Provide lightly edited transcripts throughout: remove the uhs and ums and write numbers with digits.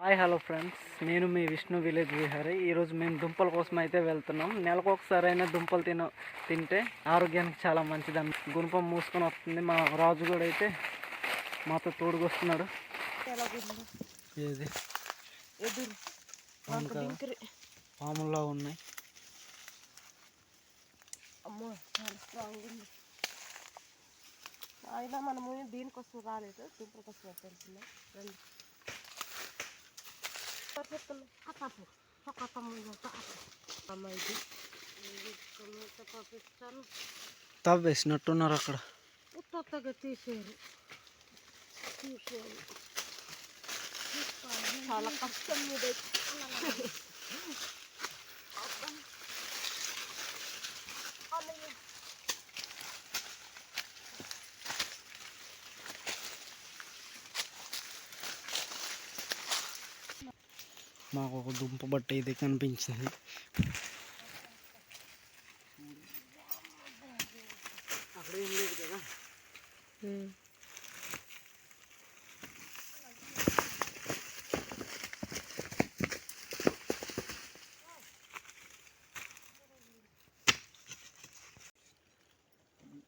Hi hello friends, నేను మీ Vishnu village Vihari. ఈరోజు మేము దుంపల కోసం అయితే వెళ్తున్నాం. నెలకు ఒకసారి అయినా దుంపలు తింటే ఆరోగ్యానికి చాలా మంచిదని గుణపం మూసుకొని వస్తుంది. మా రాజు కూడా అయితే మాతో తోడుకొస్తున్నాడు. ఏది పాముల్లా ఉన్నాయి. అమ్మో చాలా స్ట్రాంగ్ ఉంది. అయినా మనము దీనికోసం రాలేదు, దుంపల కోసం వెళ్తున్నాం. రండి. తవ్వేసినట్టున్నారు అక్కడ. ఉత్తగా తీసేయాలి. చాలా కష్టం మీద మాకు ఒక దుంప బట్ట ఇది కనిపించింది. అక్కడ ఏం లేదు కదా.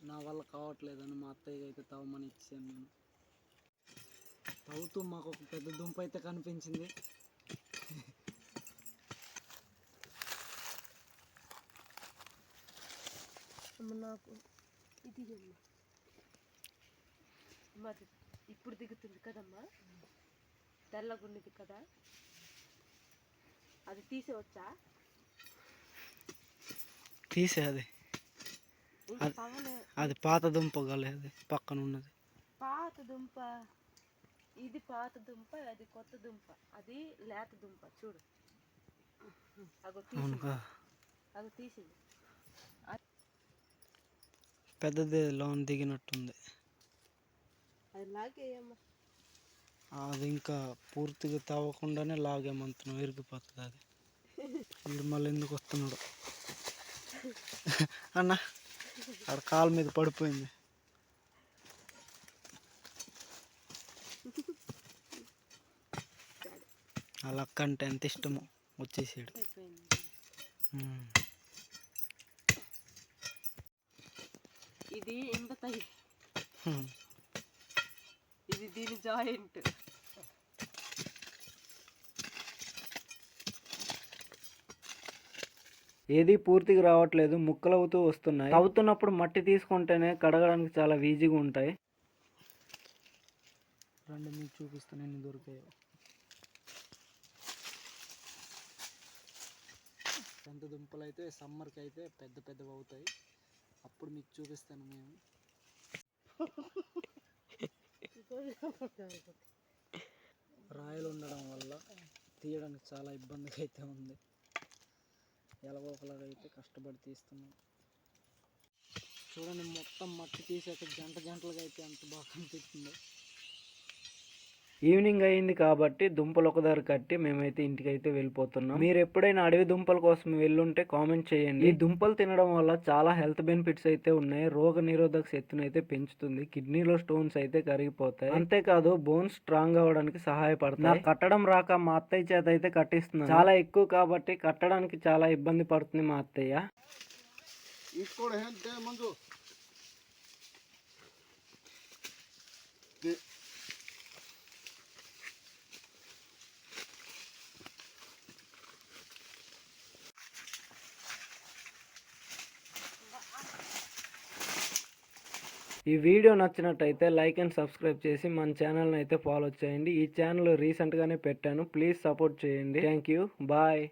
నా వల్ల కావట్లేదని మా అత్తయ్య అయితే తవ్వమని ఇచ్చాను. నేను తవ్వుతూ మాకు ఒక పెద్ద దుంప అయితే కనిపించింది. నాకు ఇది మరి ఇప్పుడు దిగుతుంది కదమ్మా, తెల్లగుండిది కదా, అది తీసేవచ్చా? తీసేది అది పాత దుంప కాలేదు, పక్కన ఉన్నది పాత దుంప. ఇది పాత దుంప, అది కొత్త దుంప, అది లేత దుంప. చూడు, అగో తీసింది. పెద్దది లోన్ దిగినట్టుంది. అది లాగేయమ్మా. అది ఇంకా పూర్తిగా తవ్వకుండానే లాగేమంటున్నాం, విరిగిపోతుంది అది. వీడు మళ్ళీ ఎందుకు వస్తున్నాడు అన్న, ఆడ కాలు మీద పడిపోయింది. ఆ లక్క అంటే ఎంత ఇష్టమో వచ్చేసాడు. ఇది ఇంబతాయి, ఇది దీని జాయింట్. ఏది పూర్తిగా రావట్లేదు, ముక్కలవుతూ వస్తున్నాయి. తవ్వుతున్నప్పుడు మట్టి తీసుకుంటేనే కడగడానికి చాలా ఈజీగా ఉంటాయి. రండి, మీకు చూపిస్తాను ఎన్ని దొరికాయో. పెద్ద దుంపలు అయితే సమ్మర్కి అయితే పెద్ద పెద్దవి అవుతాయి, అప్పుడు మీకు చూపిస్తాను. మేము రాయలు ఉండడం వల్ల తీయడానికి చాలా ఇబ్బందిగా అయితే ఉంది. ఎలాగో ఒకలాగా అయితే కష్టపడి తీస్తున్నాం. చూడండి, మొత్తం మట్టి తీసాక జంటలుగా అయితే ఎంత బాగా కనిపిస్తుందో. ఈవినింగ్ అయింది కాబట్టి దుంపలు ఒకదారి కట్టి మేమైతే ఇంటికి అయితే వెళ్ళిపోతున్నాం. మీరు ఎప్పుడైనా అడవి దుంపల కోసం వెళ్ళుంటే కామెంట్ చేయండి. ఈ దుంపలు తినడం వల్ల చాలా హెల్త్ బెనిఫిట్స్ అయితే ఉన్నాయి. రోగ నిరోధక శక్తిని అయితే పెంచుతుంది. కిడ్నీలో స్టోన్స్ అయితే కరిగిపోతాయి. అంతేకాదు బోన్స్ స్ట్రాంగ్ అవ్వడానికి సహాయపడతాయి. నాకు కట్టడం రాక మా అత్తయ్య చేత అయితే కట్టిస్తున్నాను. చాలా ఎక్కువ కాబట్టి కట్టడానికి చాలా ఇబ్బంది పడుతుంది మా అత్తయ్య. ఈ వీడియో నచ్చినట్టయితే లైక్ అండ్ సబ్స్క్రైబ్ చేసి మన ఛానల్ని అయితే ఫాలో చేయండి. ఈ ఛానల్ రీసెంట్గానే పెట్టాను, ప్లీజ్ సపోర్ట్ చేయండి. Thank you, bye.